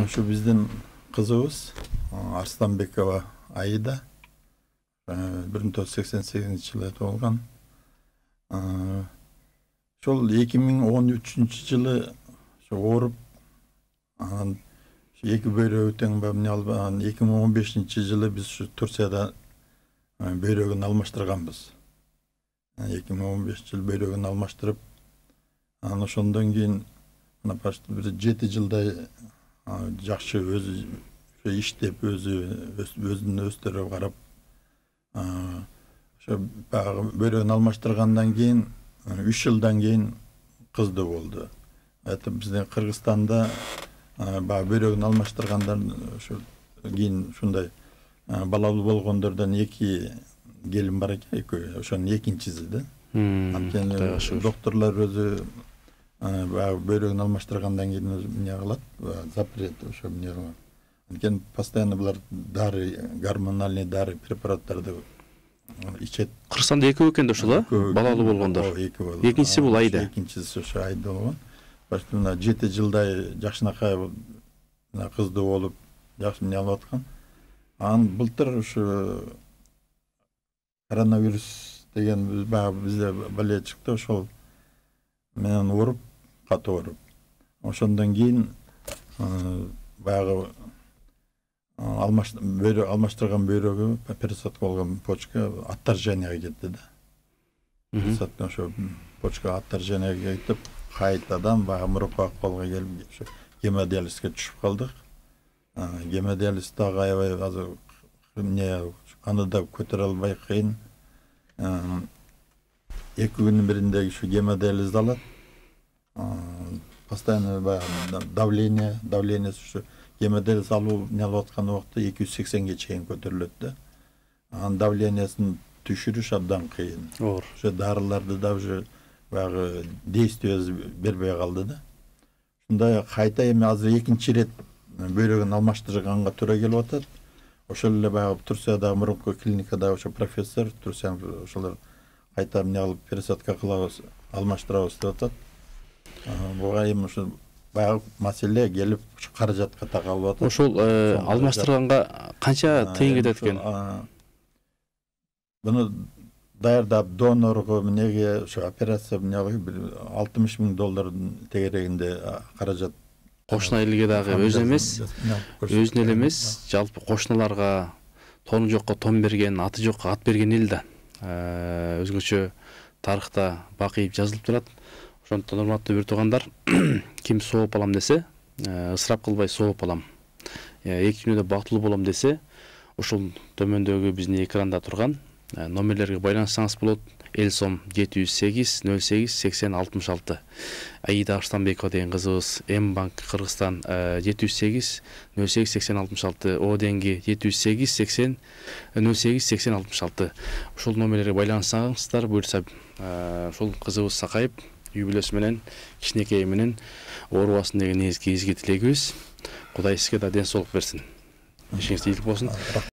Şu bizden kızımız Arslanbekova Aida 1988 yılı doğulgan. Şol 2013 yılı orup iki böreğten ben alban 2015 yılı biz şu Türkiye'de böreğini almıştırganbız. 2015 yıl böreğini almıştırıp şondan keyin bir 7 yılda жақшы өзі иштеп өзүн өстөрүп карап ошо баягы бөөрөгүн алмаштыргандан кийин 3 жылдан кийин кызды болду. Это биздин Кыргызстанда баягы бөөрөгүн алмаштыргандар ошо кийин ушундай балалуу болгондордон 2 келин бар экен, экөө ошонун экинчиси да. Анткени докторлор өзү бөөрөгүн алмаштыргандан кийин эмне кылат, запрет ошо эмне кылат. Анткени постоянно булар дары, гормональный дары препараттарды ичет. Кыргызстанда экөө экен да ошол, балалуу болгондор. Экинчиси бул Айда. Экинчиси ошо Айда болгон. Башта мына 7 жылдай жакшынакай кызды болуп, жакшы эмне алып аткан. Анан былтыр ошо коронавирус деген бизде болезнь чыкты, ошол менен уруп катуу уруп. Ошондон кийин баягы алмаштырган бөөрөгү пересадка болгон почка отторженияга кетти да. Пересадка ошо почка отторженияга кетип, кайтадан баягы мурукка колго келип ошо гемодиализге түшүп калдык. Гемодиализ дагы аябай азыр эмне аны да көтөрө албай кыйын. 2 күнүн биринде ошо гемодиализ алат. Постоянно давление ошо гемодиализ алуу не алып аткан убакта 280ге чейин көтөрүлөт да. Анын давлениясын түшүрүш абдан кыйын. Ошо дарыларды да уже баягы действие бербей калды да. Ушундай кайта эми азыр экинчи ирет бөөрөгүн алмаштырганга туура келип атат. Ошол эле баягы Турциядагы мурунку клиникада ошо профессор Турциян ошолор кайта эмне кылып пересадка кылабыз, алмаштырабыз деп атат. Буга эми ошо баягы маселе келип каражатка такалып атат. Ошол алмаштырганга канча тыйын кетет экен? Буну даярдап донорго эмнеге ошо операция эмнеге $60,000 тегерегинде каражат. Кошуна элге дагы өзүнө эле эмес, жалпы кошуналарга тону жокко тон берген, аты жокко ат берген эл да. Өзгөчө тарыхта бакыйып жазылып турат. Ошондон урматтуу бир туугандар, ким сооп алам десе, ысырап кылбай сооп алам. 2 күнүдө бактылуу болом десе, ушул төмөндөгү биздин экранда турган номерлерге байланышсаңыз болот. Элсом 708 08 80 66. Аида Арсланбекова деген кызыбыз М-банк Кыргызстан 708 08 80 66. О денги 708 80 08 80 66. Ушул номерлерге байланышсаңыздар, буюрса ушул кызыбыз сакайып, үй бүлөсү менен, кичинекей менен оорубасын деген изги тилегибиз. Кудай сизге да ден соолук берсин. Ишиңиз ийгилик болсун.